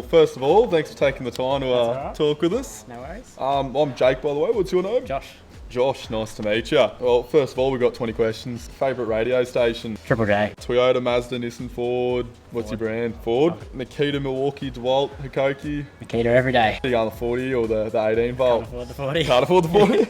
Well, first of all, thanks for taking the time to right. talk with us. No worries. I'm Jake, by the way. What's your name? Josh. Josh, nice to meet you. Well, first of all, we've got 20 questions. Favourite radio station? Triple J. Toyota, Mazda, Nissan, Ford. What's your brand? Ford. Nikita, Milwaukee, DeWalt, Hikoki. Nikita every day. Are you on the 40 or the 18 volt? Can't afford the 40. Can't afford the 40.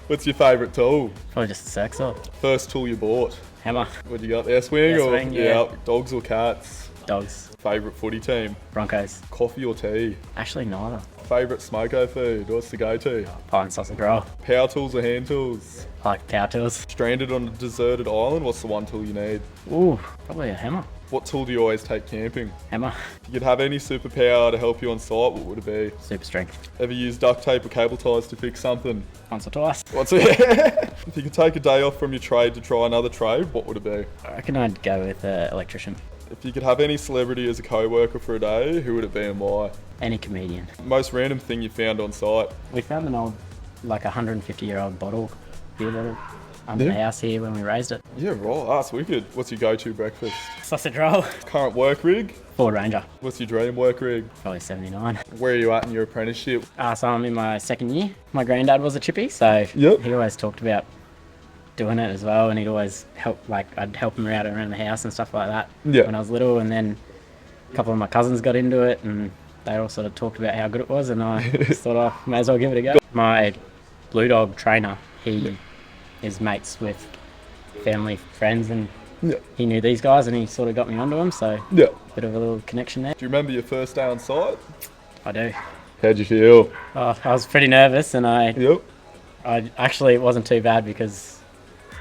What's your favourite tool? Probably just a circ saw. First tool you bought? Hammer. What you got there? Swing? Swing, yeah. Dogs or cats? Dogs. Favourite footy team? Broncos. Coffee or tea? Actually neither. Favourite smoko food? What's the go-to? Pie and sausage roll. Power tools or hand tools? I like power tools. Stranded on a deserted island, what's the one tool you need? Ooh, probably a hammer. What tool do you always take camping? Hammer. If you could have any superpower to help you on site, what would it be? Super strength. Ever use duct tape or cable ties to fix something? Once or twice. What's it? If you could take a day off from your trade to try another trade, what would it be? I reckon I'd go with electrician. If you could have any celebrity as a co-worker for a day, who would it be and why? Any comedian. Most random thing you found on site? We found an old, like 150-year-old beer bottle, under the house here when we raised it. Yeah, right. That's wicked. What's your go-to breakfast? Sausage roll. Current work rig? Ford Ranger. What's your dream work rig? Probably 79. Where are you at in your apprenticeship? So I'm in my second year. My granddad was a chippy, so Yep. he always talked about doing it as well, and he'd always help, like I'd help him out around the house and stuff like that when I was little, and then a couple of my cousins got into it and they all sort of talked about how good it was, and I just thought I may as well give it a go. My Blue Dog trainer, he is mates with family friends, and he knew these guys and he sort of got me onto them, so bit of a little connection there. Do you remember your first day on site? I do. How'd you feel? I was pretty nervous, and Yep. I actually, it wasn't too bad because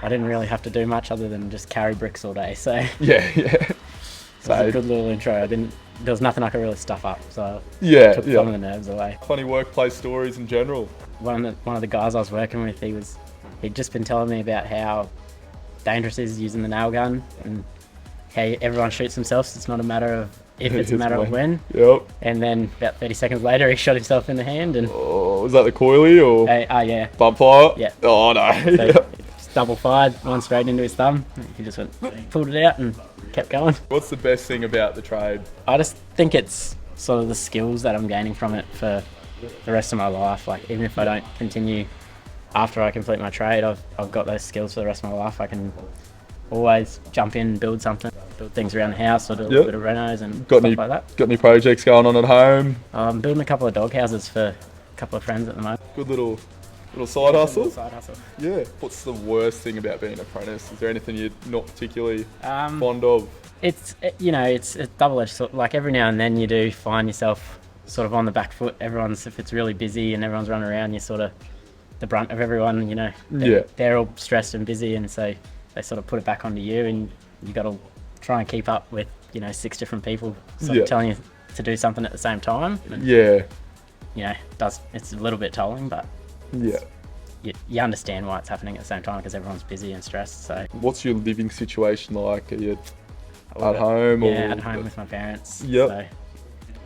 I didn't really have to do much other than just carry bricks all day, so Yeah. it was a good little intro. There was nothing I could really stuff up, so Yeah, took some of the nerves away. Funny workplace stories in general. One of the guys I was working with, he'd just been telling me about how dangerous it is using the nail gun, and how everyone shoots themselves. It's not a matter of if, it's a matter of when. Yep. And then about 30 seconds later, he shot himself in the hand, and Oh, was that the coily or yeah, bump fire? Yeah. Oh no. so just double fired, one straight into his thumb. He just pulled it out and kept going. What's the best thing about the trade? I just think it's sort of the skills that I'm gaining from it for the rest of my life. Like, even if I don't continue after I complete my trade, I've got those skills for the rest of my life. I can always jump in and build something, build things around the house, or do a little bit of renos and stuff like that. Got any projects going on at home? I'm building a couple of dog houses for a couple of friends at the moment. Good little side hustle? Side hustle. Yeah. What's the worst thing about being an apprentice? Is there anything you're not particularly Um, fond of? It's a double-edged sword. Like, every now and then you do find yourself sort of on the back foot. If it's really busy and everyone's running around, you're sort of the brunt of everyone, They're all stressed and busy, and so they sort of put it back onto you, and you got to try and keep up with 6 different people sort of telling you to do something at the same time. And, it's a little bit tolling, but you understand why it's happening at the same time, because everyone's busy and stressed. So What's your living situation like? Are you at home? Yeah, or at home with my parents. Yep. So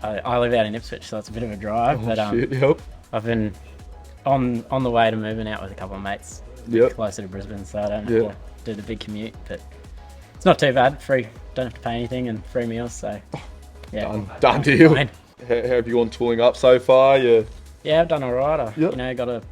I live out in Ipswich, so it's a bit of a drive, but Yep. I've been on the way to moving out with a couple of mates closer to Brisbane, so I don't have to do the big commute, but it's not too bad. Free, don't have to pay anything, and free meals, so Done deal. Fine. How have you gone tooling up so far? Yeah, I've done alright. I got a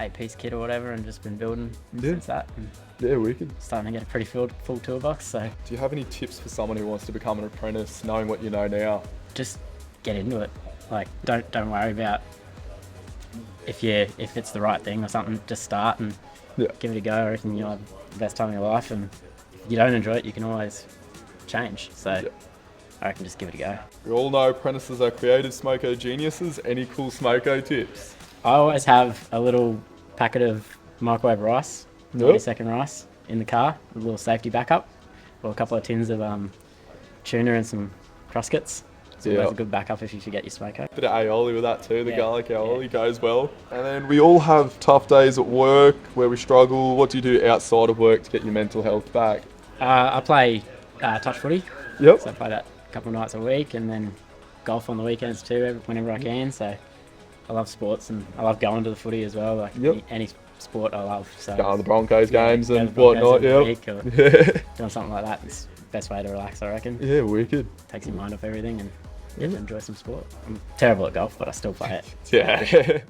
8-piece kit or whatever, and just been building since that. And yeah, wicked. starting to get a pretty full toolbox, so Do you have any tips for someone who wants to become an apprentice, knowing what you know now? just get into it. Like, don't worry about if it's the right thing or something. Just start and give it a go. I reckon you'll have the best time of your life, and if you don't enjoy it, you can always change. So I reckon just give it a go. We all know apprentices are creative smoko geniuses. Any cool smoko tips? I always have a little packet of microwave rice, 90-second rice, in the car with a little safety backup, or a couple of tins of tuna and some Cruscuts. It's always a good backup if you forget your smoko. Bit of aioli with that too, the garlic aioli goes well. And then we all have tough days at work where we struggle. What do you do outside of work to get your mental health back? I play touch footy, Yep. so I play that a couple of nights a week, and then golf on the weekends too, whenever I can. So I love sports, and I love going to the footy as well. Like any sport I love. So Going to the Broncos games and Broncos whatnot, every week, or doing something like that is the best way to relax, I reckon. Yeah, wicked. Takes your mind off everything, and Yeah, enjoy some sport. I'm terrible at golf, but I still play it. Yeah.